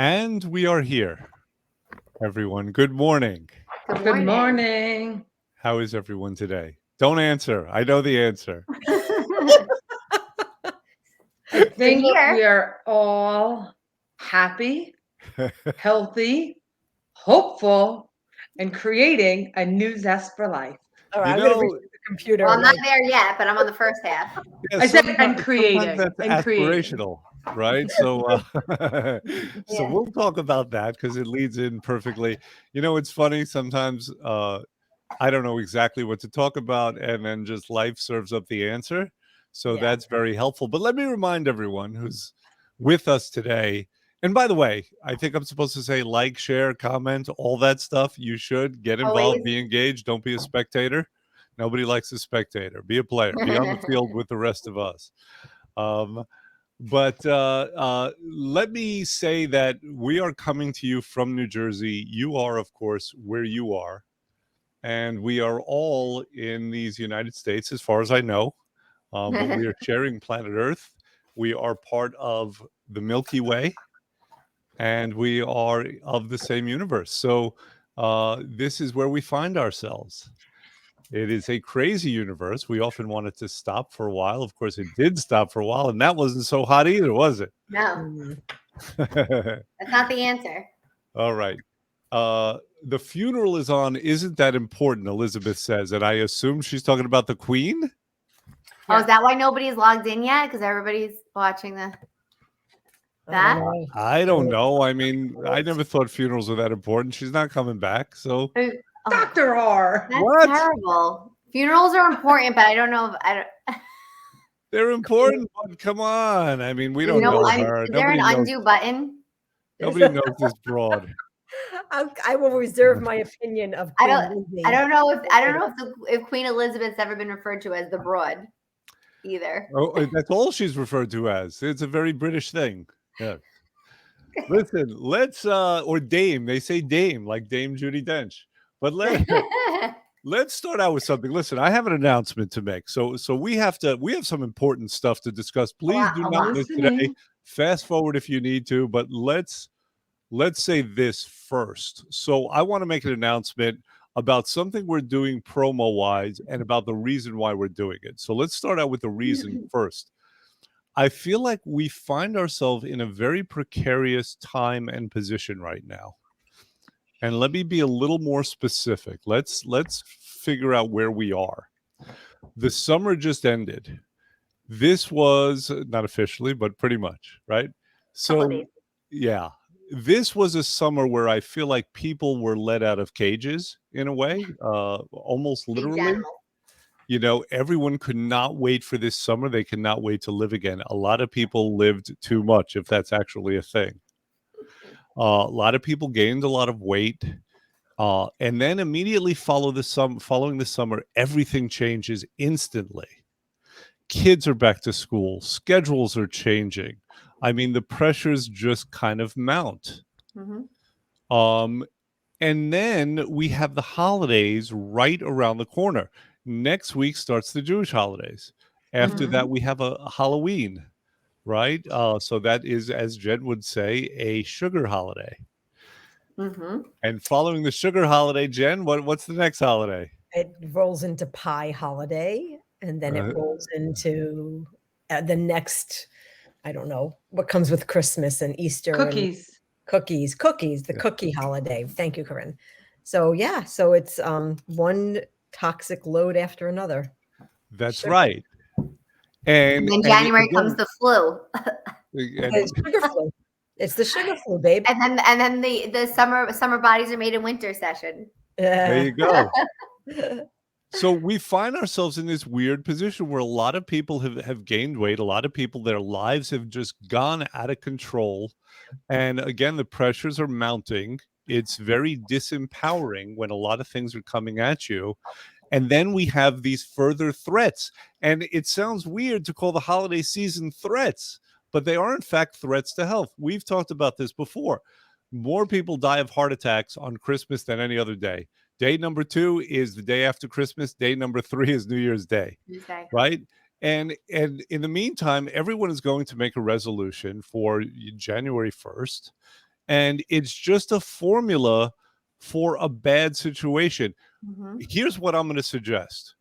And we are here, everyone. Good morning. Good morning. How is everyone today? Don't answer. I know the answer. I think we are all happy, healthy, hopeful, and creating a new zest for life. Oh, I'm going to reach the computer. Well, I'm not there yet, but I'm on the first half. Yeah, I said and creating. That's and creating. aspirational, right? So, so we'll talk about that because it leads in perfectly. You know, it's funny sometimes. I don't know exactly what to talk about, and then just life serves up the answer. So that's very helpful. But let me remind everyone who's with us today. And by the way, I think I'm supposed to say like, share, comment, all that stuff. You should get involved, Always. be engaged. Don't be a spectator. Nobody likes a spectator. Be a player. Be on the field with the rest of us. But let me say that we are coming to you from New Jersey. You are, of course, where you are. And we are all in these United States, as far as I know. But we are sharing planet Earth. We are part of the Milky Way. And we are of the same universe. So this is where we find ourselves. It is a crazy universe. We often want it to stop for a while. Of course, it did stop for a while, and that wasn't so hot either, was it? No, that's not the answer. All right. The funeral is on. Isn't that important? Elizabeth says, and I assume she's talking about the Queen. Oh, is that why nobody's logged in yet? Because everybody's watching that. I don't know. I mean, I never thought funerals were that important. She's not coming back, so. Dr. R. That's terrible. Funerals are important, but I don't know if They're important, but come on. I mean, we don't know her. Is there an undo button? Nobody knows this broad. I will reserve my opinion of. I don't know if Queen Elizabeth's ever been referred to as the Broad, either. Oh, that's all she's referred to as. It's a very British thing. Yeah. Listen, let's or Dame. They say Dame, like Dame Judi Dench. But let's start out with something. Listen, I have an announcement to make. So we have some important stuff to discuss. Please do not miss today. Fast forward if you need to, but let's say this first. So I want to make an announcement about something we're doing promo-wise and about the reason why we're doing it. So let's start out with the reason first. I feel like we find ourselves in a very precarious time and position right now. And let me be a little more specific. Let's figure out where we are. The summer just ended. This was not officially, but pretty much, right? So, yeah, this was a summer where I feel like people were let out of cages in a way, almost literally. You know, everyone could not wait for this summer. They cannot wait to live again. A lot of people lived too much, if that's actually a thing. A lot of people gained a lot of weight. And then immediately following the summer, everything changes instantly. Kids are back to school. Schedules are changing. I mean, the pressures just kind of mount. And then we have the holidays right around the corner. Next week starts the Jewish holidays. After that, we have a Halloween, right? So that is, as Jen would say, a sugar holiday. And following the sugar holiday, Jen, what's the next holiday? It rolls into Pie Holiday, and then it rolls into the next, I don't know, what comes with Christmas and Easter. Cookies. The cookie holiday. Thank you, Corinne. So, yeah, so it's one toxic load after another. That's right. And then January comes the flu. It's sugar flu. It's the sugar flu, babe. And then the summer bodies are made in winter session. There you go. So we find ourselves in this weird position where a lot of people have gained weight. A lot of people, their lives have just gone out of control. And again, the pressures are mounting. It's very disempowering when a lot of things are coming at you. And then we have these further threats. And it sounds weird to call the holiday season threats, but they are in fact threats to health. We've talked about this before. More people die of heart attacks on Christmas than any other day. Day number 2 is the day after Christmas. Day number 3 is New Year's Day, right? And in the meantime, everyone is going to make a resolution for January 1st. and it's just a formula for a bad situation. Mhm. Here's what I'm going to suggest.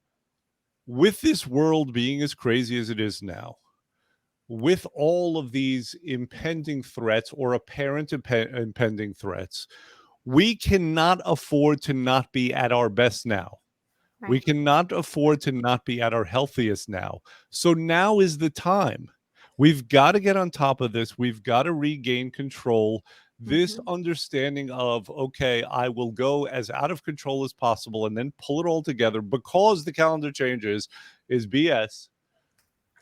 With this world being as crazy as it is now, with all of these impending threats or apparent impending threats, we cannot afford to not be at our best now. We Right. cannot afford to not be at our healthiest now. So now is the time. We've got to get on top of this. We've got to regain control. This Mhm. understanding of, okay, I will go as out of control as possible and then pull it all together because the calendar changes is BS.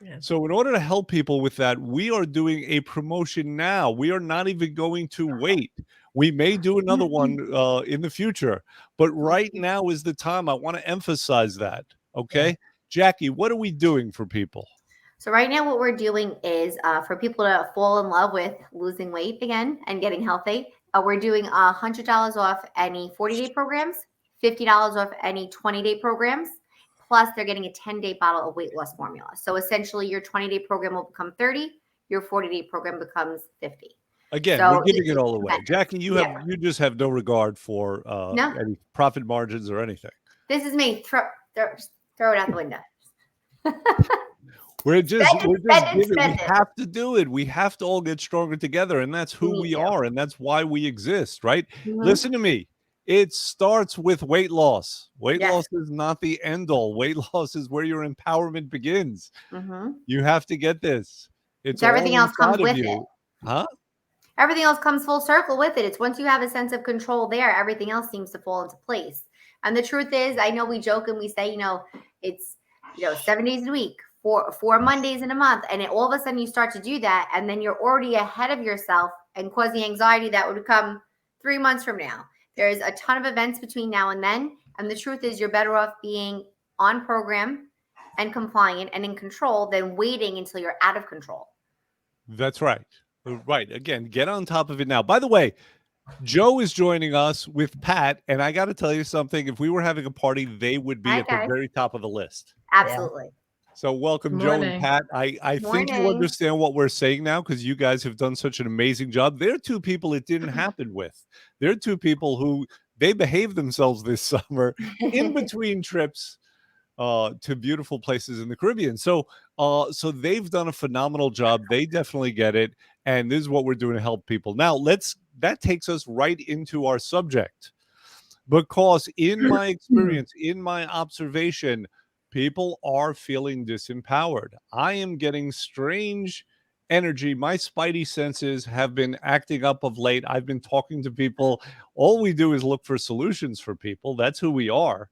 Yeah. So in order to help people with that, we are doing a promotion now. We are not even going to wait. We may do another one in the future, but right now is the time. I want to emphasize that. Okay, Jackie, what are we doing for people? So right now, what we're doing is for people to fall in love with losing weight again and getting healthy. We're doing $100 off any 40-day programs, $50 off any 20-day programs. Plus, they're getting a 10-day bottle of weight loss formula. So essentially, your 20-day program will become 30. Your 40-day program becomes 50. Again, So we're giving this it is all away. tremendous. Jackie, you Yeah. just have no regard for No, any profit margins or anything. this is me. Throw it out the window. We're just Spend it, giving. We spend it. have to do it. We have to all get stronger together, and that's who need we to. are, and that's why we exist, right? Mhm. Listen to me. It starts with weight loss. Weight Yes. loss is not the end all. Weight loss is where your empowerment begins. Mhm. You have to get this. It's So everything all else comes inside of with it. you. Huh? Everything else comes full circle with it. It's once you have a sense of control there, everything else seems to fall into place. And the truth is, I know we joke and we say, it's 7 days a week, four Mondays in a month, and all of a sudden you start to do that, and then you're already ahead of yourself and cause the anxiety that would come 3 months from now. There's a ton of events between now and then, and the truth is, you're better off being on program and compliant and in control than waiting until you're out of control. That's right. Right. Again, get on top of it now. By the way, Joe is joining us with Pat, and I got to tell you something. If we were having a party, they would be Hi, at the guys. very top of the list. Absolutely. So welcome, Joe and Morning. Pat. I think you Morning. understand what we're saying now because you guys have done such an amazing job. They're two people it didn't happen with. They're two people who they behaved themselves this summer in between trips to beautiful places in the Caribbean. So they've done a phenomenal job. They definitely get it. And this is what we're doing to help people. Now that takes us right into our subject. Because in my experience, in my observation, people are feeling disempowered. I am getting strange energy. My spidey senses have been acting up of late. I've been talking to people. All we do is look for solutions for people. That's who we are.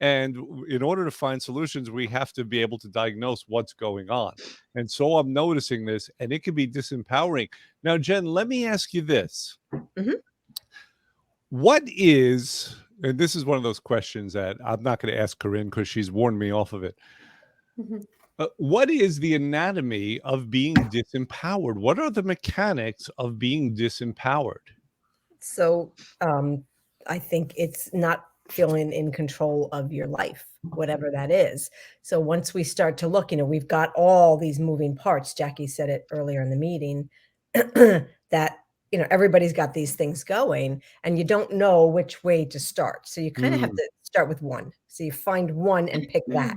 And in order to find solutions, we have to be able to diagnose what's going on. And so I'm noticing this, and it can be disempowering. Now, Jen, let me ask you this. Mhm. What is, and this is one of those questions that I'm not going to ask Corinne because she's warned me off of it. What is the anatomy of being disempowered? What are the mechanics of being disempowered? So I think it's not feeling in control of your life, whatever that is. So once we start to look, we've got all these moving parts. Jackie said it earlier in the meeting that, everybody's got these things going and you don't know which way to start. So you kind of have to start with one. So you find one and pick that.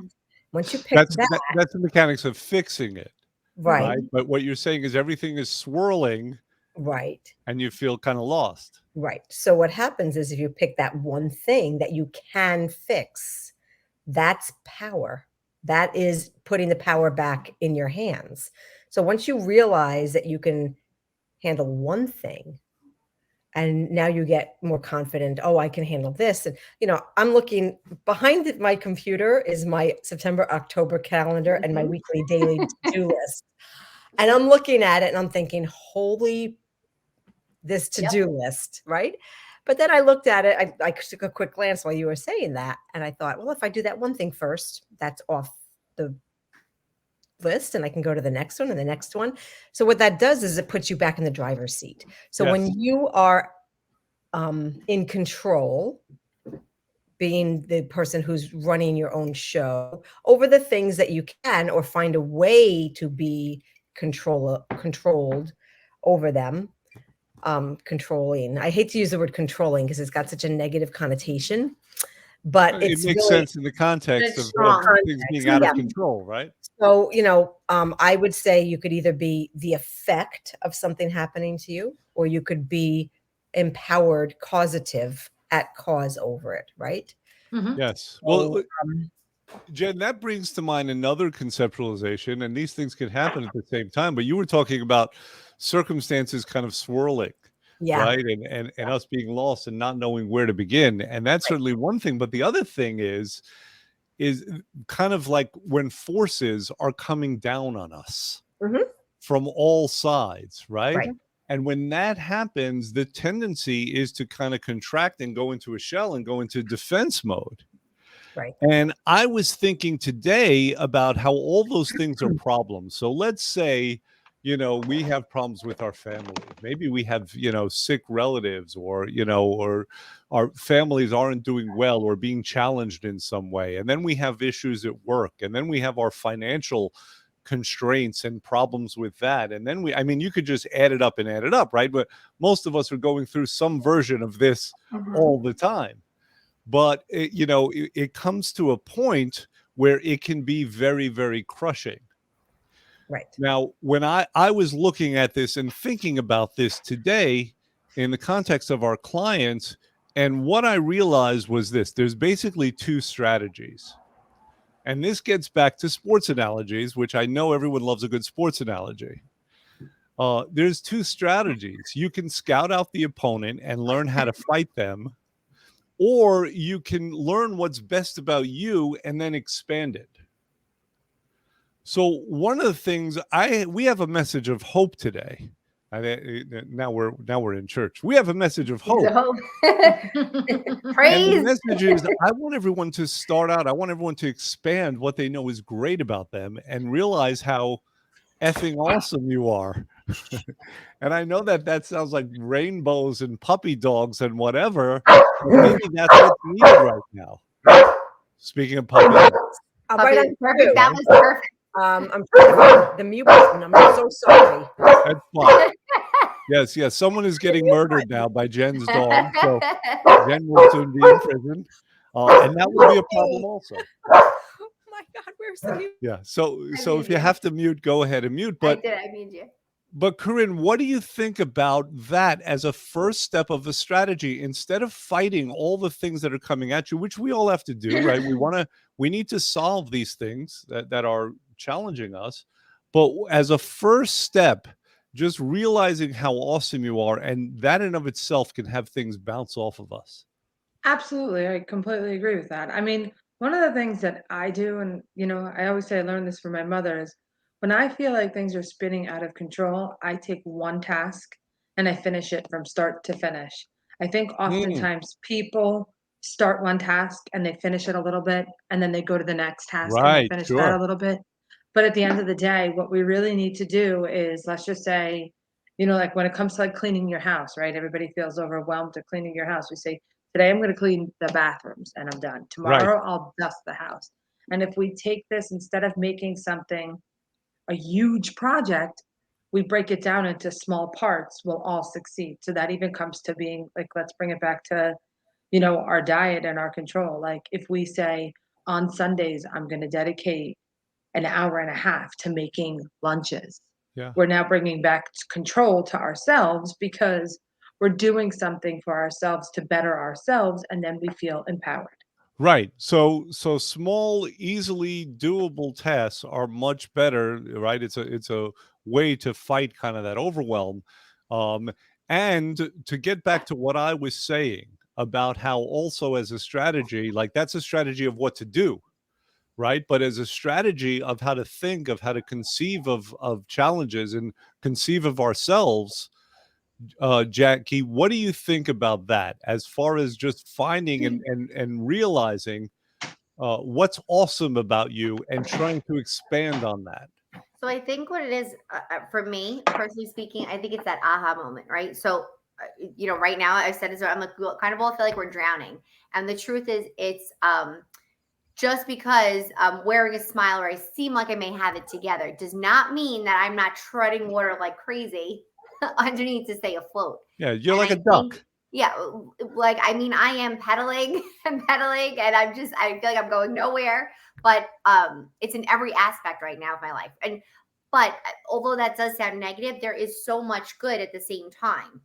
Once you pick That's that, that's the mechanics of fixing it. right, But what you're saying is everything is swirling right. and you feel kind of lost. Right. So what happens is if you pick that one thing that you can fix, that's power. That is putting the power back in your hands. So once you realize that you can handle one thing, and now you get more confident, oh, I can handle this. And, I'm looking behind my computer is my September, October calendar and my weekly daily to-do list. And I'm looking at it and I'm thinking, holy this to-do list, right? But then I looked at it, I took a quick glance while you were saying that, and I thought, well, if I do that one thing first, that's off the list, and I can go to the next one and the next one. So what that does is it puts you back in the driver's seat. So when you are in control, being the person who's running your own show over the things that you can, or find a way to be controlled over them, controlling. I hate to use the word controlling because it's got such a negative connotation, but It it's makes really sense in the context It's of strong. things being Context, out yeah. of control, right? So, I would say you could either be the effect of something happening to you, or you could be empowered, causative at cause over it, right? Mhm. Yes. So, Well, Jen, that brings to mind another conceptualization, and these things can happen at the same time. But you were talking about circumstances kind of swirling, yeah, right? And us being lost and not knowing where to begin. And that's certainly one thing. But the other thing is kind of like when forces are coming down on us Mhm. from all sides, right? Right. And when that happens, the tendency is to kind of contract and go into a shell and go into defense mode. Right. And I was thinking today about how all those things are problems. So let's say, we have problems with our family. Maybe we have, sick relatives, or, or our families aren't doing well or being challenged in some way. And then we have issues at work. And then we have our financial constraints and problems with that. And then you could just add it up, right? But most of us are going through some version of this all the time. But it comes to a point where it can be very, very crushing. Right. Now, when I was looking at this and thinking about this today in the context of our clients, and what I realized was this: there's basically two strategies. And this gets back to sports analogies, which I know everyone loves a good sports analogy. There's two strategies. You can scout out the opponent and learn how to fight them, or you can learn what's best about you and then expand it. So one of the things we have a message of hope today. Now we're in church. We have a message of hope. And Praise. the message is, I want everyone to start out. I want everyone to expand what they know is great about them and realize how effing awesome you are. And I know that sounds like rainbows and puppy dogs and whatever. Maybe that's what's needed right now. Speaking of puppy dogs. Right on Perfect. cue. That was perfect. I'm trying to find the mute button. I'm so sorry. That's fine. Yes. Someone is getting murdered now by Jen's dog. So Jen will soon be in prison. And that will be a problem also. Oh my God, where's the mute? Yeah. So I if you have to mute, go ahead and mute. I mean you. But Corinne, what do you think about that as a first step of the strategy? Instead of fighting all the things that are coming at you, which we all have to do, right? We need to solve these things that are challenging us. But as a first step, just realizing how awesome you are, and that in of itself can have things bounce off of us. Absolutely. I completely agree with that. I mean, one of the things that I do, and I always say I learned this from my mother, is when I feel like things are spinning out of control, I take one task and I finish it from start to finish. I think oftentimes people start one task and they finish it a little bit, and then they go to the next task and they Right, finish that sure. a little bit. But at the end of the day, what we really need to do is, let's just say, like when it comes to like cleaning your house, right? Everybody feels overwhelmed to cleaning your house. We say, today I'm going to clean the bathrooms and I'm done. Right. Tomorrow I'll dust the house. And if we take this, instead of making something a huge project, we break it down into small parts, we'll all succeed. So that even comes to being like, let's bring it back to, our diet and our control. Like if we say on Sundays, I'm going to dedicate an hour and a half to making lunches. Yeah. We're now bringing back control to ourselves because we're doing something for ourselves to better ourselves, and then we feel empowered. Right. So small, easily doable tasks are much better, right? It's a way to fight kind of that overwhelm. And to get back to what I was saying about how also as a strategy, like that's a strategy of what to do, right? But as a strategy of how to think, of how to conceive of challenges and conceive of ourselves, Jackie, what do you think about that as far as just finding and realizing what's awesome about you and trying to expand on that? So I think what it is for me, personally speaking, I think it's that aha moment, right? So, right now I've said this, I'm like, we kind of all feel like we're drowning. And the truth is it's just because I'm wearing a smile or I seem like I may have it together does not mean that I'm not treading water like crazy. underneath to stay afloat. Yeah, you're And like I a duck. think, yeah, like I mean, I am pedaling and pedaling, and I feel like I'm going nowhere. But it's in every aspect right now of my life. But although that does sound negative, there is so much good at the same time.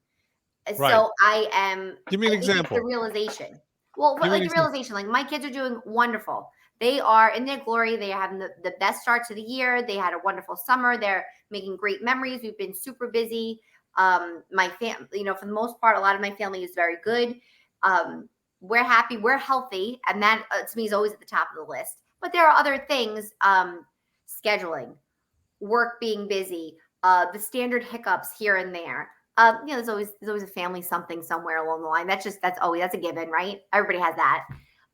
Right. So I am. Give me an It's the example. realization. Well, Give me like an the realization, like my kids are doing wonderful. They are in their glory. They are having the best start to the year. They had a wonderful summer. They're making great memories. We've been super busy. My family, for the most part, a lot of my family is very good. We're happy. We're healthy. And that to me is always at the top of the list. But there are other things, scheduling, work being busy, the standard hiccups here and there. There's always a family something somewhere along the line. That's a given, right? Everybody has that.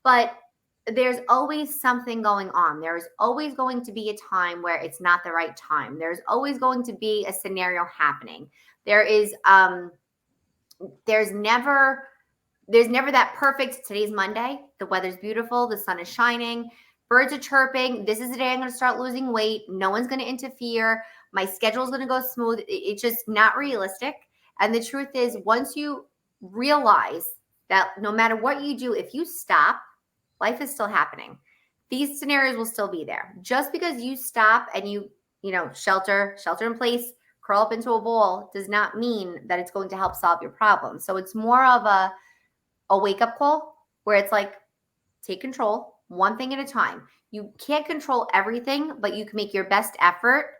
But there's always something going on. There's always going to be a time where it's not the right time. There's always going to be a scenario happening. There's never that perfect. Today's Monday. The weather's beautiful. The sun is shining. Birds are chirping. This is the day I'm going to start losing weight. No one's going to interfere. My schedule is going to go smooth. It's just not realistic. And the truth is, once you realize that no matter what you do, if you stop, life is still happening. These scenarios will still be there. Just because you stop and you shelter in place, curl up into a ball, does not mean that it's going to help solve your problem. So it's more of a wake-up call where it's like, take control one thing at a time. You can't control everything, but you can make your best effort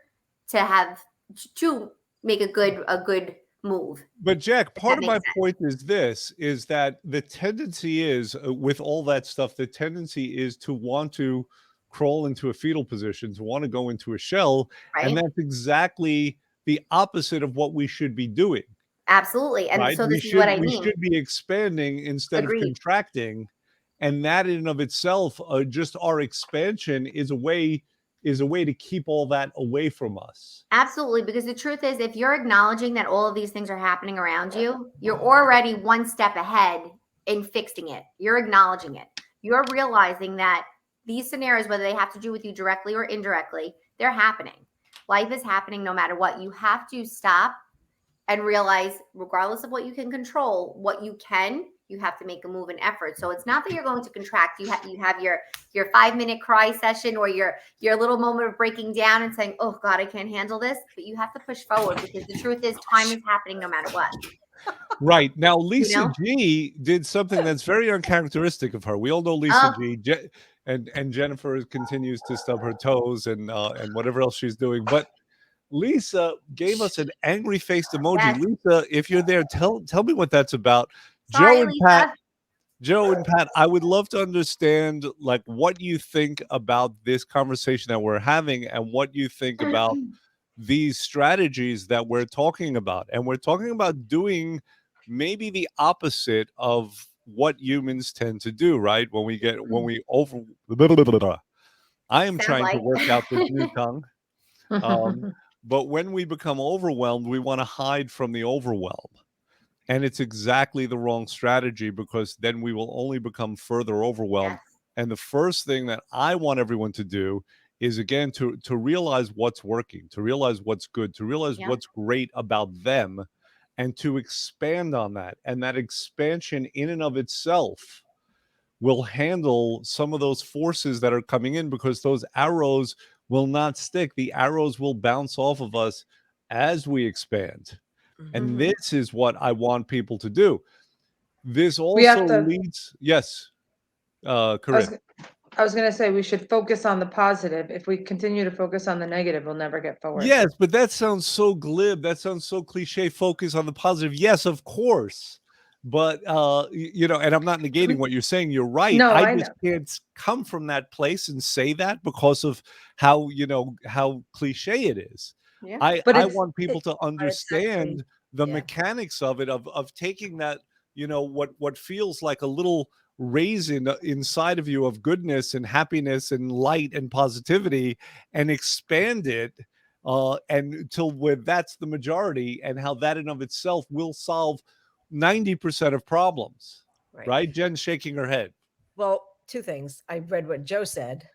to make a good move. But Jack, part of my makes sense. point is that the tendency is with all that stuff, the tendency is to want to crawl into a fetal position, to want to go into a shell. Right? And that's exactly the opposite of what we should be doing. Absolutely. And Right? so this is what I mean. We should be expanding instead Agreed. of contracting. And that in and of itself, just our expansion is a way to keep all that away from us. Absolutely. Because the truth is, if you're acknowledging that all of these things are happening around you, you're already one step ahead in fixing it. You're acknowledging it. You're realizing that these scenarios, whether they have to do with you directly or indirectly, they're happening. Life is happening no matter what. You have to stop and realize, regardless of what you can control, what you have to make a move and effort. So it's not that you're going to contract. You have your 5-minute cry session or your little moment of breaking down and saying, oh God, I can't handle this. But you have to push forward, because the truth is, time is happening no matter what. Right. Now, Lisa G did something that's very uncharacteristic of her. We all know Lisa G, and Jennifer continues to stub her toes and whatever else she's doing. But Lisa gave us an angry faced emoji. Yes. Lisa, if you're there, tell me what that's about. Sorry, Lisa. Joe and Pat, I would love to understand like what you think about this conversation that we're having and what you think about these strategies that we're talking about. And we're talking about doing maybe the opposite of what humans tend to do, right? I am trying to work out this new tongue. But when we become overwhelmed, we want to hide from the overwhelm. And it's exactly the wrong strategy, because then we will only become further overwhelmed. Yes. And the first thing that I want everyone to do is, again, to realize what's working, to realize what's good, to realize what's great about them, and to expand on that. And that expansion in and of itself will handle some of those forces that are coming in, because those arrows will not stick. The arrows will bounce off of us as we expand. And this is what I want people to do. This also leads, yes, Corinne. I was going to say we should focus on the positive. If we continue to focus on the negative, we'll never get forward. Yes, but that sounds so glib. That sounds so cliche. Focus on the positive. Yes, of course. But, and I'm not negating what you're saying. You're right. No, I just can't come from that place and say that because of how cliche it is. Yeah. I want people to understand the mechanics of it, of taking that, what feels like a little raisin inside of you of goodness and happiness and light and positivity, and expand it and until that's the majority, and how that in of itself will solve 90% of problems. Right? Jen's shaking her head. Well, two things. I read what Joe said,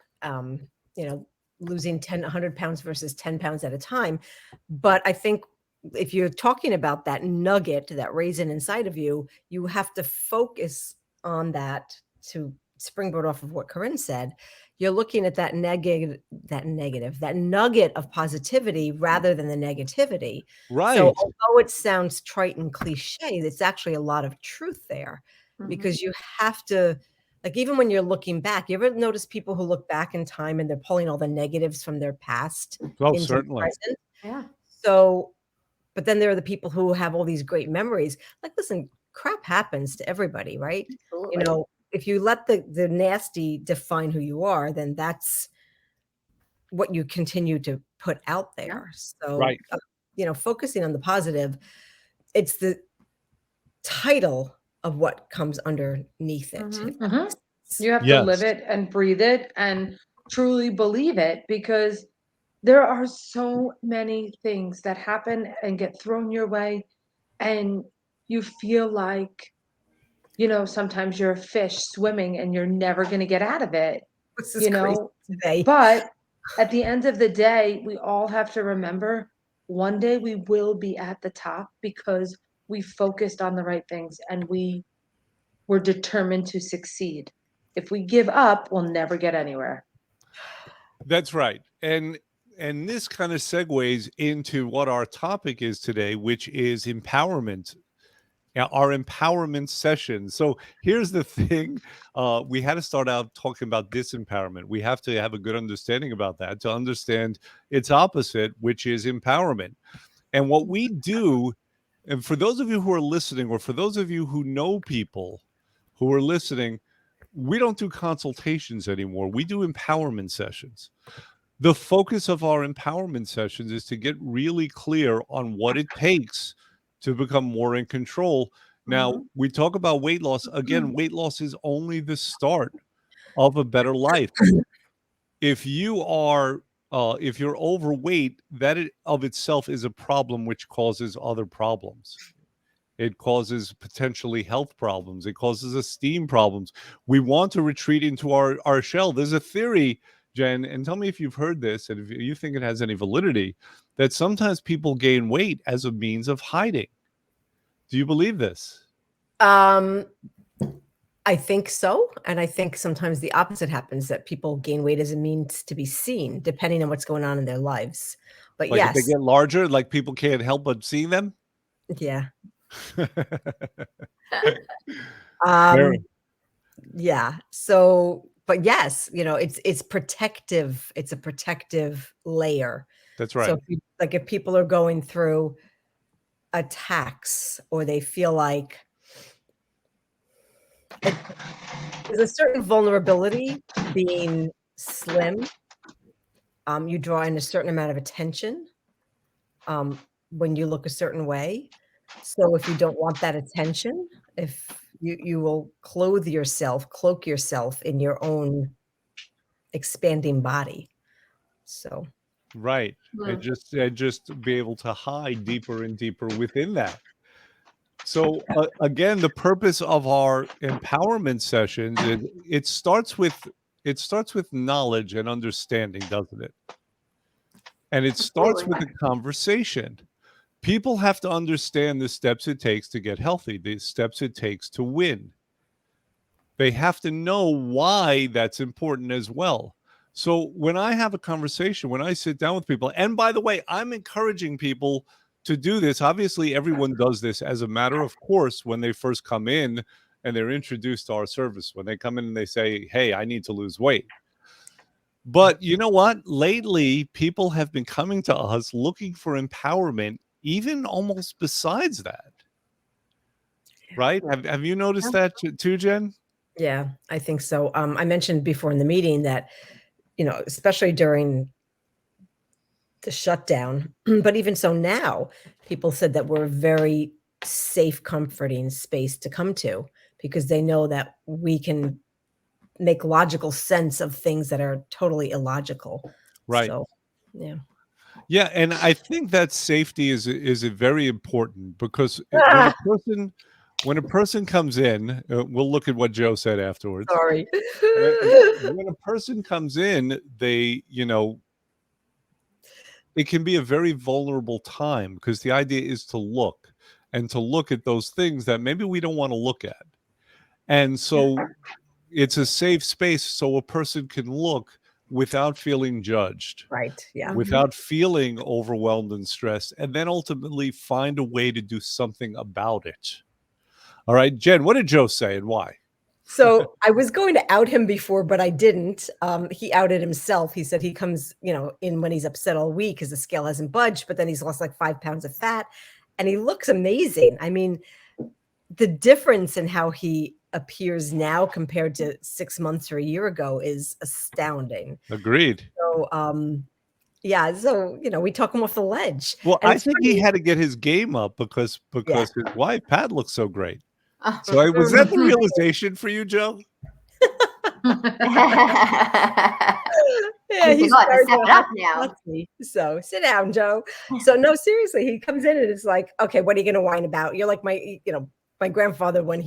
losing 100 pounds versus 10 pounds at a time. But I think if you're talking about that nugget, that raisin inside of you, you have to focus on that. To springboard off of what Corinne said, you're looking at that nugget of positivity rather than the negativity. Right. So although it sounds trite and cliche, it's actually a lot of truth there, because you have to, like, even when you're looking back, you ever notice people who look back in time and they're pulling all the negatives from their past Oh, into the certainly. present? Yeah. So, but then there are the people who have all these great memories. Like, listen, crap happens to everybody, right? Absolutely. You know, if you let the nasty define who you are, then that's what you continue to put out there. So, Right. you know, focusing on the positive, it's the title of what comes underneath it. Mhm. You have to Yes. live it and breathe it and truly believe it, because there are so many things that happen and get thrown your way, and you feel like, you know, sometimes you're a fish swimming and you're never going to get out of it, This is you crazy know. today. But at the end of the day, we all have to remember one day we will be at the top because we focused on the right things and we were determined to succeed. If we give up, we'll never get anywhere. That's right. And this kind of segues into what our topic is today, which is empowerment. Our empowerment session. So here's the thing. We had to start out talking about disempowerment. We have to have a good understanding about that to understand its opposite, which is empowerment. And what we do, and for those of you who are listening, or for those of you who know people who are listening, we don't do consultations anymore. We do empowerment sessions. The focus of our empowerment sessions is to get really clear on what it takes to become more in control. Now, we talk about weight loss. Again, weight loss is only the start of a better life. If you are if you're overweight, that of itself is a problem, which causes other problems. It causes potentially health problems. It causes esteem problems. We want to retreat into our shell. There's a theory, Jen, and tell me if you've heard this and if you think it has any validity, that sometimes people gain weight as a means of hiding. Do you believe this? I think so. And I think sometimes the opposite happens, that people gain weight as a means to be seen, depending on what's going on in their lives. But Like if they yes, get larger, like people can't help but seeing them? yeah. Very. Yeah. So, but yes, you know, it's protective. It's a protective layer. That's So right. if people are going through attacks, or they feel like there's a certain vulnerability being slim, you draw in a certain amount of attention when you look a certain way. So if you don't want that attention, if you will cloak yourself in your own expanding body. So Right. And just be able to hide deeper and deeper within that. So again, the purpose of our empowerment sessions is it starts with knowledge and understanding, doesn't it? And it starts with a conversation. People have to understand the steps it takes to get healthy, the steps it takes to win. They have to know why that's important as well. So when I have a conversation, when I sit down with people, and by the way, I'm encouraging people to do this. Obviously, everyone does this as a matter of course when they first come in and they're introduced to our service. When they come in and they say, hey, I need to lose weight. But you know what? Lately, people have been coming to us looking for empowerment, even almost besides that. Right? Have you noticed that too, Jen? yeah, I think so. I mentioned before in the meeting that, you know, especially during the shutdown, but even so now, people said that we're a very safe, comforting space to come to, because they know that we can make logical sense of things that are totally illogical. Right. So, yeah. Yeah, and I think that safety is a very important, because when a person comes in, we'll look at what Joe said afterwards. Sorry. When a person comes in, they, you know, it can be a very vulnerable time, because the idea is to look at those things that maybe we don't want to look at. And so it's a safe space so a person can look without feeling judged, Right. Yeah. Mhm. without feeling overwhelmed and stressed, and then ultimately find a way to do something about it. All right, Jen, what did Joe say and why? So I was going to out him before, but I didn't. He outed himself. He said he comes, in when he's upset all week because the scale hasn't budged, but then he's lost like 5 pounds of fat and he looks amazing. I mean, the difference in how he appears now compared to 6 months or a year ago is astounding. Agreed. So, yeah, so, we talk him off the ledge. Well, And I it's think he funny- had to get his game up because his wife Pat looks so great. Oh. So was that the realization for you, Joe? Yeah, He's got to step it up now. Let's see. So sit down, Joe. So no, seriously, he comes in and it's like, okay, what are you going to whine about? You're like my grandfather when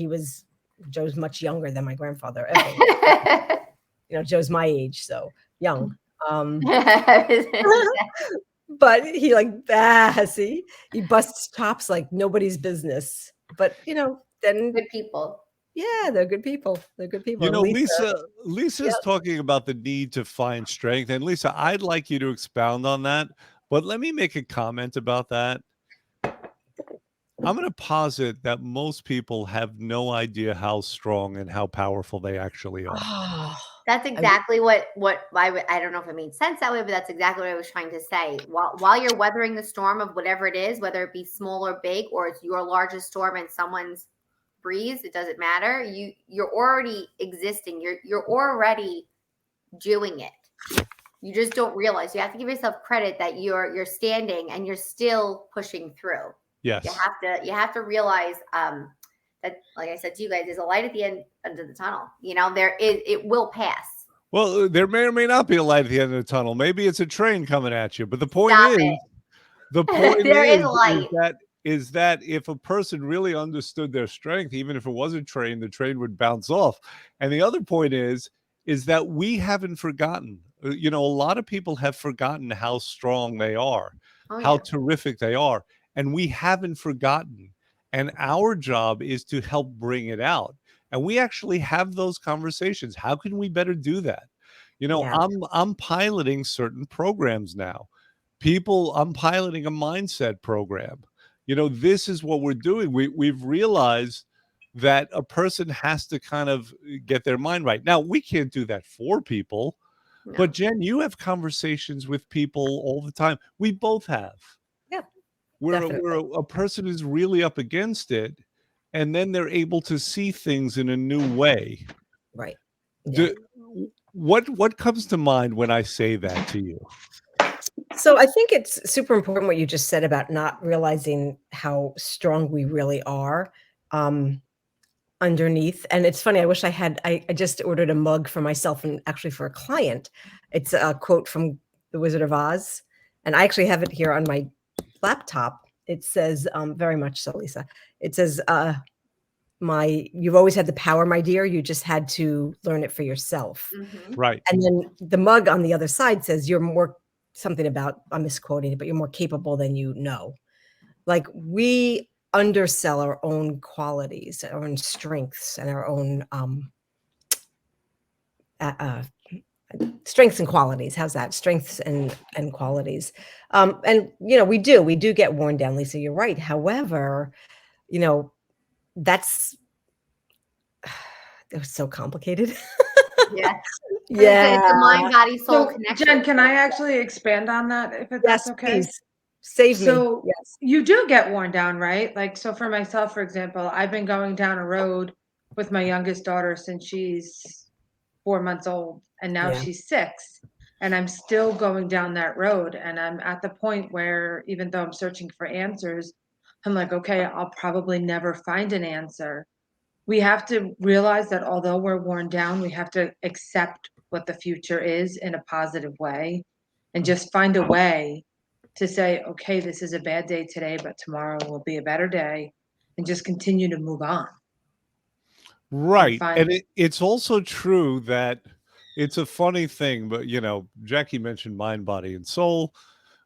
Joe's much younger than my grandfather. Joe's my age, so young. But he see, he busts chops like nobody's business. But then Good people. yeah, they're good people. They're good people. You And know, Lisa's Yep. talking about the need to find strength. And Lisa, I'd like you to expound on that, but let me make a comment about that. I'm going to posit that most people have no idea how strong and how powerful they actually are. Oh, That's exactly what I don't know if it made sense that way, but that's exactly what I was trying to say. While you're weathering the storm of whatever it is, whether it be small or big, or it's your largest storm and someone's breeze, it doesn't matter. You're already existing. You're already doing it. You just don't realize. You have to give yourself credit that you're standing and you're still pushing through. Yes. You have to realize that, like I said to you guys, there's a light at the end of the tunnel. It will pass. Well, there may or may not be a light at the end of the tunnel. Maybe it's a train coming at you. But the point Stop is, it. the point There is is light. is that if a person really understood their strength, even if it was a train, the train would bounce off. And the other point is that we haven't forgotten. A lot of people have forgotten how strong they are, Oh, how yeah. terrific they are, and we haven't forgotten. And our job is to help bring it out. And we actually have those conversations. How can we better do that? Yeah. I'm piloting certain programs now. I'm piloting a mindset program. This is what we're doing. We've realized that a person has to kind of get their mind right. Now, we can't do that for people, No. but Jen, you have conversations with people all the time. We both have. Yeah, Where definitely. a person is really up against it, and then they're able to see things in a new way. Right. Yeah. What comes to mind when I say that to you? So I think it's super important what you just said about not realizing how strong we really are underneath. And it's funny, I wish I just ordered a mug for myself and actually for a client. It's a quote from The Wizard of Oz. And I actually have it here on my laptop. It says, very much so, Lisa. It says, you've always had the power, my dear. You just had to learn it for yourself. Mhm. Right. And then the mug on the other side says, you're more something about, I'm misquoting it, but you're more capable than you know. Like we undersell our own qualities, our own strengths, and our own strengths and qualities. How's that? Strengths and qualities. And we do get worn down, Lisa. You're right. However, that's it was so complicated. Yeah. Yeah. It's a mind, body, soul So, connection. Jen, can I actually expand on that if that's Yes, okay? please. Save me. So Yes. you do get worn down, right? Like, so for myself, for example, I've been going down a road with my youngest daughter since she's 4 months old, and now Yeah. she's 6. And I'm still going down that road. And I'm at the point where, even though I'm searching for answers, I'm like, okay, I'll probably never find an answer. We have to realize that although we're worn down, we have to accept what the future is in a positive way and just find a way to say, okay, this is a bad day today, but tomorrow will be a better day, and just continue to move on. Right. find- And it's also true that it's a funny thing, but Jackie mentioned mind, body, and soul.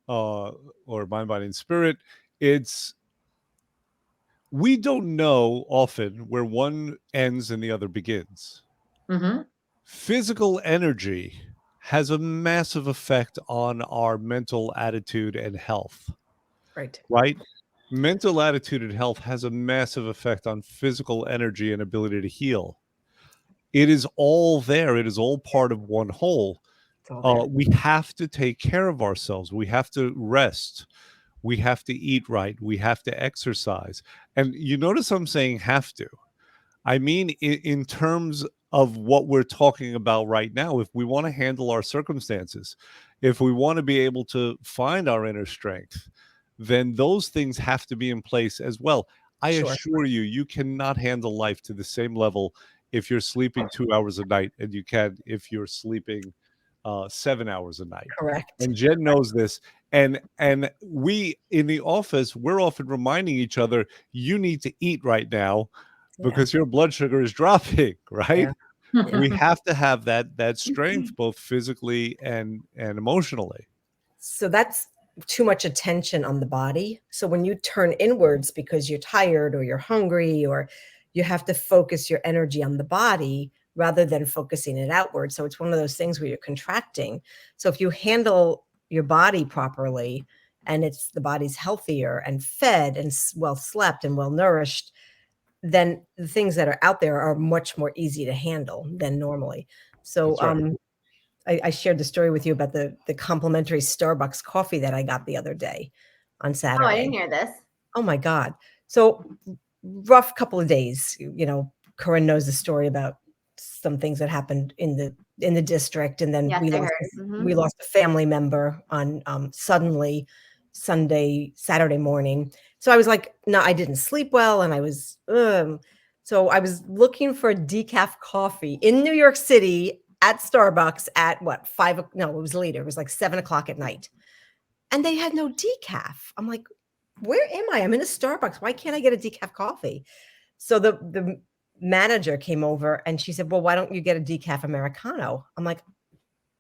or mind, body, and spirit. It's we don't know often where one ends and the other begins. Mm-hmm. Physical energy has a massive effect on our mental attitude and health, Right. right? Mental attitude and health has a massive effect on physical energy and ability to heal. It is all there. It is all part of one whole. It's all there. We have to take care of ourselves. We have to rest. We have to eat right. We have to exercise. And you notice I'm saying have to. I mean, in terms of what we're talking about right now, if we want to handle our circumstances, if we want to be able to find our inner strength, then those things have to be in place as well. I Sure. assure you, you cannot handle life to the same level if you're sleeping 2 hours a night and you can if you're sleeping 7 hours a night. Correct. And Jen knows this. And we in the office, we're often reminding each other, you need to eat right now Yeah. because your blood sugar is dropping, right? Yeah. We have to have that strength both physically and emotionally. So that's too much attention on the body. So when you turn inwards because you're tired or you're hungry, or you have to focus your energy on the body rather than focusing it outward. So it's one of those things where you're contracting. So if you handle your body properly and it's the body's healthier and fed and well slept and well nourished, then the things that are out there are much more easy to handle than normally. So That's right. I shared the story with you about the complimentary Starbucks coffee that I got the other day on Oh, Saturday. I didn't hear this. Oh my God. So rough couple of days, you know, Corinne knows the story about some things that happened in the district. And then Yes, we I lost, heard. Mhm. we lost a family member on suddenly Saturday morning. So I was like, no, I didn't sleep well. And I was, so I was looking for decaf coffee in New York City at Starbucks at what, no, it was later. It was like 7 o'clock at night. And they had no decaf. I'm like, where am I? I'm in a Starbucks. Why can't I get a decaf coffee? So the manager came over and she said, well, why don't you get a decaf Americano? I'm like,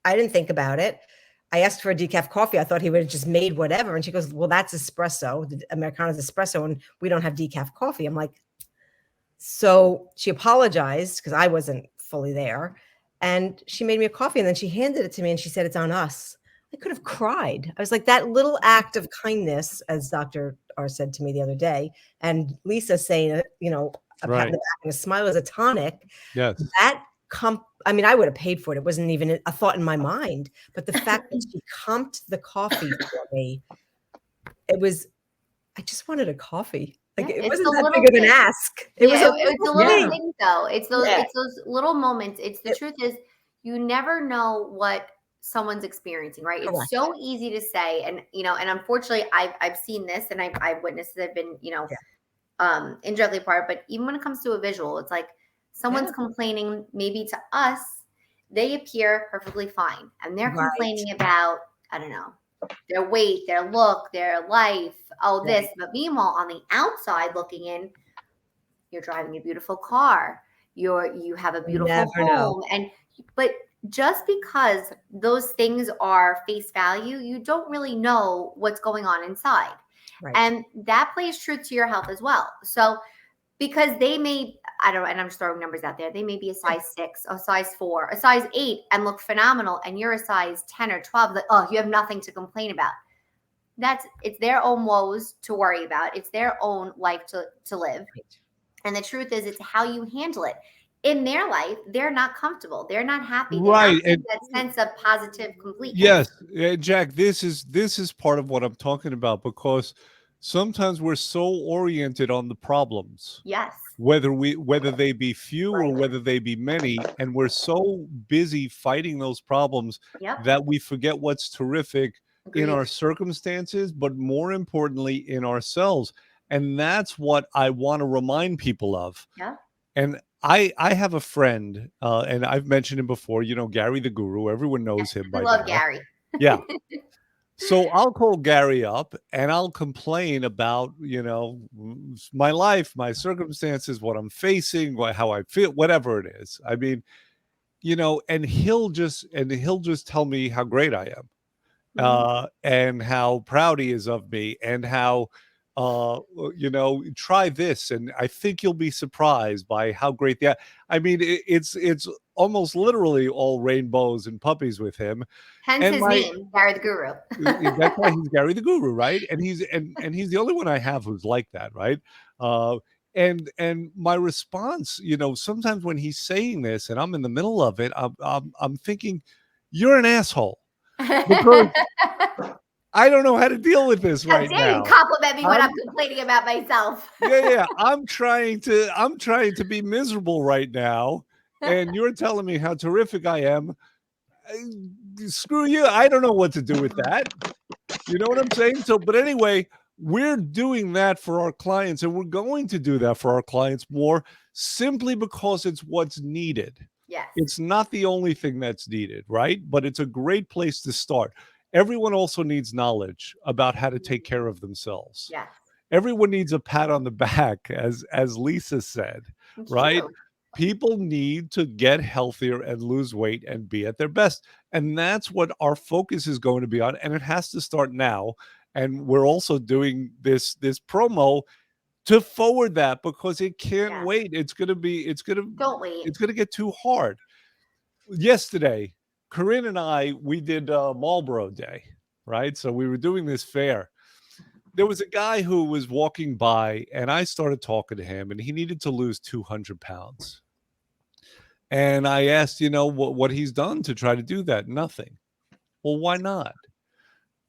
I didn't think about it. I asked for a decaf coffee. I thought he would have just made whatever. And she goes, well, that's espresso. The Americano's espresso and we don't have decaf coffee. I'm like, so she apologized because I wasn't fully there. And she made me a coffee and then she handed it to me and she said, it's on us. I could have cried. I was like, that little act of kindness, as Dr. R said to me the other day, and Lisa saying, you know, a pat on the back and a smile is a tonic. Yes. That I mean, I would have paid for it. It wasn't even a thought in my mind. But the fact that she comped the coffee for me, I just wanted a coffee. Like Yeah, it it's wasn't the that little big of an things. ask. It was Yeah, a it's the little little thing. things though. It's those Yeah. it's those little moments. It's the Yep. truth is you never know what someone's experiencing, right? It's Correct. so easy to say, and you know, and unfortunately I've seen this and I've witnessed it. I've been, you know, indirectly part, but even when it comes to a visual, it's like someone's complaining maybe to us, they appear perfectly fine. And they're Right. complaining about, I don't know, their weight, their look, their life, all this. But meanwhile, on the outside looking in, you're driving a beautiful car. You have a beautiful never know. home. But just because those things are face value, you don't really know what's going on inside. Right. And that plays true to your health as well. So because they may, I don't know, and I'm just throwing numbers out there, they may be a size 6, a size 4, a size 8 and look phenomenal, and you're a size 10 or 12, like, oh, you have nothing to complain about. It's their own woes to worry about. It's their own life to live. Right. And the truth is, it's how you handle it. In their life, they're not comfortable. They're not happy. They're Right. not feeling that sense of positive completeness. Yes, Jack, this is part of what I'm talking about, because sometimes we're so oriented on the problems, Yes. whether they be few or whether they be many, and we're so busy fighting those problems Yep. that we forget what's terrific in Agreed. our circumstances, but more importantly in ourselves. And that's what I want to remind people of. Yeah. And I have a friend, and I've mentioned him before, you know, Gary the Guru. Everyone knows him by We love now. Gary. Yeah. So I'll call Gary up and I'll complain about, you know, my life, my circumstances, what I'm facing, how I feel, whatever it is. I mean, you know, and he'll just tell me how great I am. and how proud he is of me, and how try this, and I think you'll be surprised by how great the I mean, it's almost literally all rainbows and puppies with him. Hence And his my name, Gary the Guru. that's why he's Gary the Guru, right? And he's the only one I have who's like that, right? Uh, and my response, sometimes when he's saying this and I'm in the middle of it, I'm thinking, you're an asshole, because I don't know how to deal with this How right dare you now. compliment me when I'm- I'm complaining about myself? Yeah. I'm trying to be miserable right now, and you're telling me how terrific I am. Screw you. I don't know what to do with that. You know what I'm saying? So, but anyway, we're doing that for our clients, and we're going to do that for our clients more, simply because it's what's needed. Yes. It's not the only thing that's needed, right? But it's a great place to start. Everyone also needs knowledge about how to take care of themselves. Yes. Everyone needs a pat on the back, as Lisa said, It's right? true. People need to get healthier and lose weight and be at their best. And that's what our focus is going to be on. And it has to start now. And we're also doing this promo to forward that, because it can't Yeah. wait. Don't wait. It's gonna get too hard. Yesterday, Corinne and I, we did Marlboro Day, right? So we were doing this fair. There was a guy who was walking by, and I started talking to him, and he needed to lose 200 pounds. And I asked, what he's done to try to do that. Nothing. Well, why not?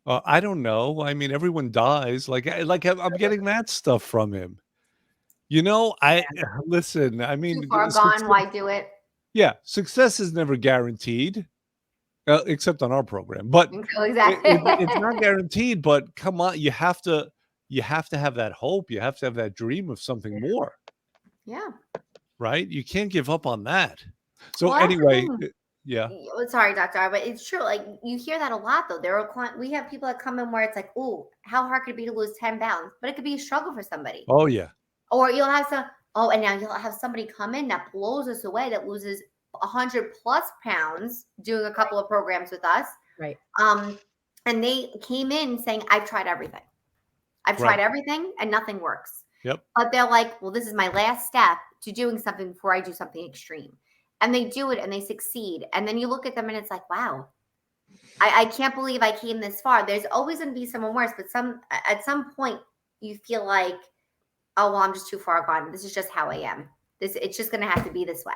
I don't know. I mean, everyone dies. Like I'm getting that stuff from him. I listen. I mean, Too far gone. Why do it? yeah, success is never guaranteed, except on our program. But Exactly. it's not guaranteed. But come on, you have to have that hope. You have to have that dream of something more, Yeah. right? You can't give up on that. So Well, that's the anyway, thing. yeah. Sorry, Dr. R, but it's true. Like, you hear that a lot, though. We have people that come in where it's like, oh, how hard could it be to lose 10 pounds? But it could be a struggle for somebody. Oh yeah. Or you'll have and now you'll have somebody come in that blows us away, that loses 100+ pounds doing a couple of programs with us. Right. And they came in saying, I've tried everything. I've tried everything and nothing works. Yep. But they're like, well, this is my last step to doing something before I do something extreme. And they do it and they succeed. And then you look at them and it's like, wow, I can't believe I came this far. There's always going to be someone worse, but at some point you feel like, oh, well, I'm just too far gone. This is just how I am. It's just going to have to be this way.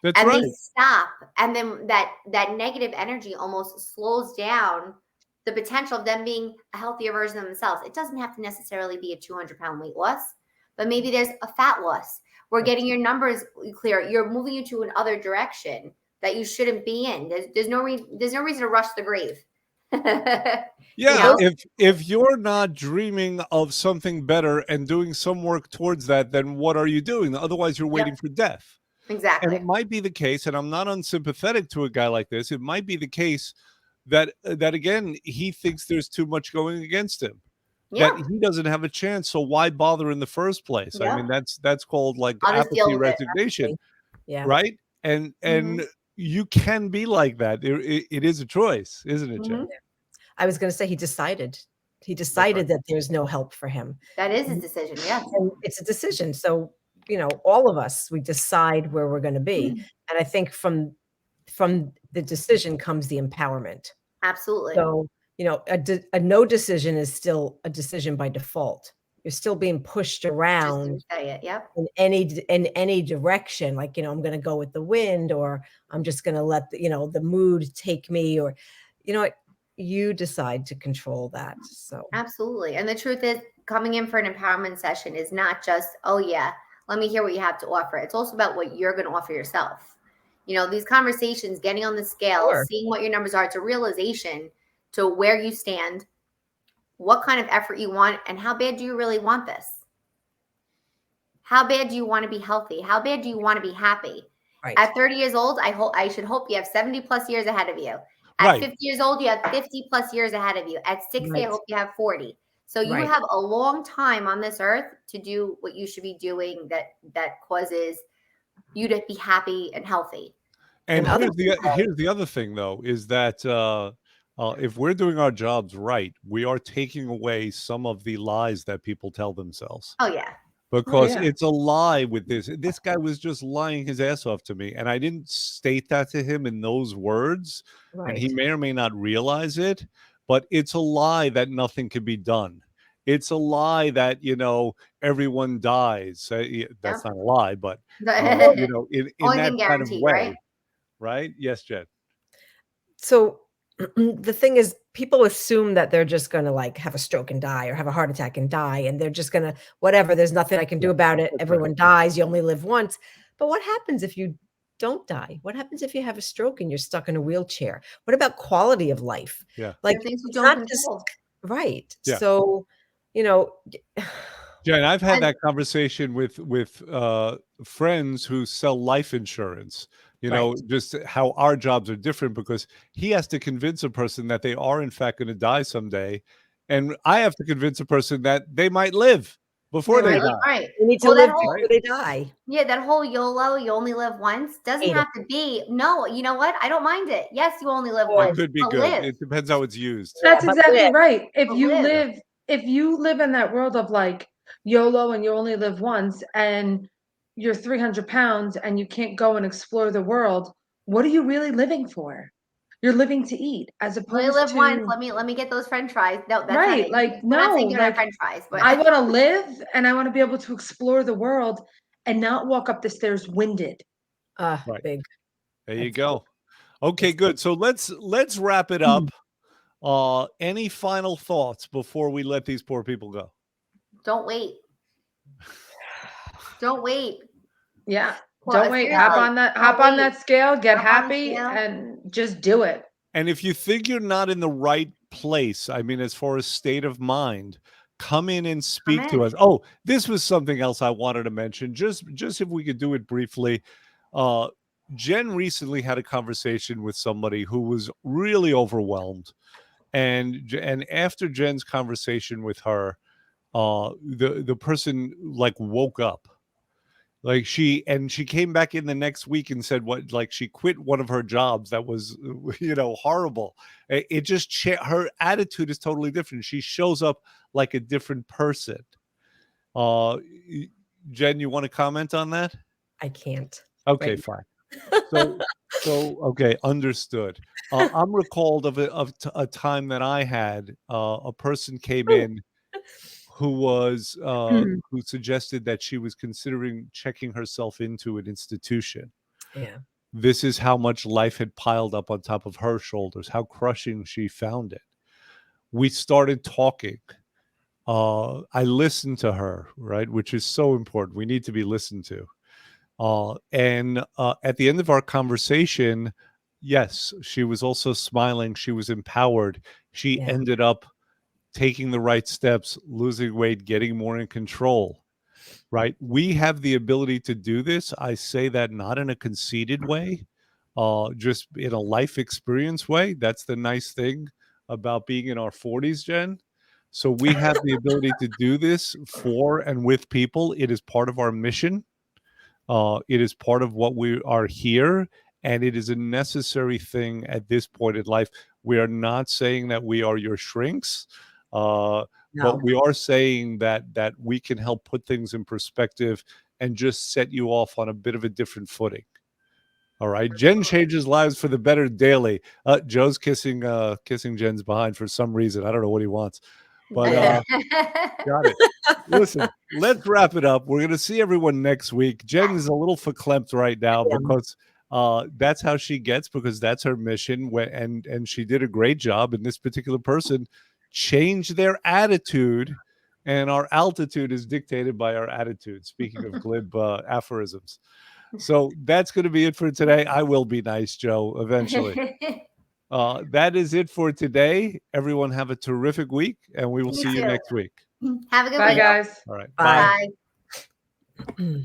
That's and right. they stop. And then that negative energy almost slows down the potential of them being a healthier version of themselves. It doesn't have to necessarily be a 200-pound weight loss, but maybe there's a fat loss. We're getting your numbers clear. You're moving you to another direction that you shouldn't be in. There's no reason to rush the grave. Yeah, if you're not dreaming of something better and doing some work towards that, then what are you doing? Otherwise, you're waiting for death. Exactly. And it might be the case, and I'm not unsympathetic to a guy like this. It might be the case that again, he thinks there's too much going against him. Yeah. That he doesn't have a chance, so why bother in the first place? Yeah. I mean, that's called like I'll just deal apathy with it. resignation, Yeah. right? And you can be like that. It is a choice, isn't it, Jen? I was going to say he decided that there's no help for him. That is his decision. Yeah. And it's a decision. So, all of us, we decide where we're going to be. And I think from the decision comes the empowerment. Absolutely. So, a no decision is still a decision by default. You're still being pushed around Yep. in any direction. Like, I'm going to go with the wind, or I'm just going to let the mood take me, or, you decide to control that. So Absolutely. And the truth is, coming in for an empowerment session is not just, oh yeah, let me hear what you have to offer. It's also about what you're going to offer yourself. These conversations, getting on the scale, seeing what your numbers are, it's a realization to where you stand, what kind of effort you want, and how bad do you really want this? How bad do you want to be healthy? How bad do you want to be happy? Right. At 30 years old, I should hope you have 70+ years ahead of you. At Right. 50 years old, you have 50+ years ahead of you. At 60, I Right. hope you have 40. So you Right. have a long time on this earth to do what you should be doing that causes you to be happy and healthy. And And here's the other thing, though, is that if we're doing our jobs right, we are taking away some of the lies that people tell themselves. Oh yeah. Because yeah. it's a lie with this. This guy was just lying his ass off to me, and I didn't state that to him in those words, and he Right. may or may not realize it, but it's a lie that nothing can be done. It's a lie that, everyone dies. That's Yep. not a lie, but, in Only that thing kind of guaranteed, way, right? right? Yes, Jen. So the thing is, people assume that they're just going to like have a stroke and die or have a heart attack and die. And they're just going to, whatever, there's nothing I can do Yeah, about it. that's right. Everyone dies. You only live once. But what happens if you don't die? What happens if you have a stroke and you're stuck in a wheelchair? What about quality of life? Yeah. Like, Things you it's don't not just control. right. Yeah. So, Jen, I've had And- that conversation with friends who sell life insurance. Right. Just how our jobs are different because he has to convince a person that they are in fact going to die someday, and I have to convince a person that they might live before they Right, die. right. they need to Well, that live whole- before they die. Yeah, that whole YOLO, you only live once, doesn't Hate it. have to be. No, you know what? I don't mind it. Yes, you only live It It once. could be but good. live. It depends how it's used. That's but exactly live. right. But live. If you live in that world of like YOLO and you only live once and you're 300 pounds and you can't go and explore the world, what are you really living for? You're living to eat as You only opposed live once. to, Let me get those French fries. No, that's not right, it. like, We're not saying no, you're not like, French fries, but I want to live and I want to be able to explore the world and not walk up the stairs winded. Right. Big. There you That's go. Okay, good. So let's wrap it up. Any final thoughts before we let these poor people go? don't wait. Don't wait. Yeah. Well, Don't wait. seriously, Hop on that scale, get Hop on the happy scale. and just do it. And if you think you're not in the right place, I mean, as far as state of mind, come in and speak to in. us. Oh, this was something else I wanted to mention. Just if we could do it briefly. Jen recently had a conversation with somebody who was really overwhelmed. And after Jen's conversation with her, the person like woke up. Like she came back in the next week and said like she quit one of her jobs that was horrible. It just her attitude is totally different. She shows up like a different person. Jen, you want to comment on that? I can't. Okay, Right. fine. So okay, understood. I'm recalled of a time that I had a person came in who was who suggested that she was considering checking herself into an institution. Yeah. This is how much life had piled up on top of her shoulders, how crushing she found it. We started talking. I listened to her, right, which is so important. We need to be listened to. And at the end of our conversation, yes, she was also smiling. She was empowered. She Yeah. ended up taking the right steps, losing weight, getting more in control, right? We have the ability to do this. I say that not in a conceited way, just in a life experience way. That's the nice thing about being in our 40s, Jen. So we have the ability to do this for and with people. It is part of our mission. It is part of what we are here, and it is a necessary thing at this point in life. We are not saying that we are your shrinks, No. but we are saying that we can help put things in perspective and just set you off on a bit of a different footing. All right, Jen changes lives for the better daily. Joe's kissing Jen's behind for some reason. I don't know what he wants, but got it. Listen, let's wrap it up. We're going to see everyone next week. Jen is a little verklempt right now Yeah. because that's how she gets, because that's her mission. And she did a great job. And this particular person changed their attitude, and our altitude is dictated by our attitude. Speaking of glib aphorisms. So that's going to be it for today. I will be nice, Joe, eventually. That is it for today. Everyone have a terrific week, and we will You see you too. next week. Have a good Bye, week. guys. All right. Bye. Bye.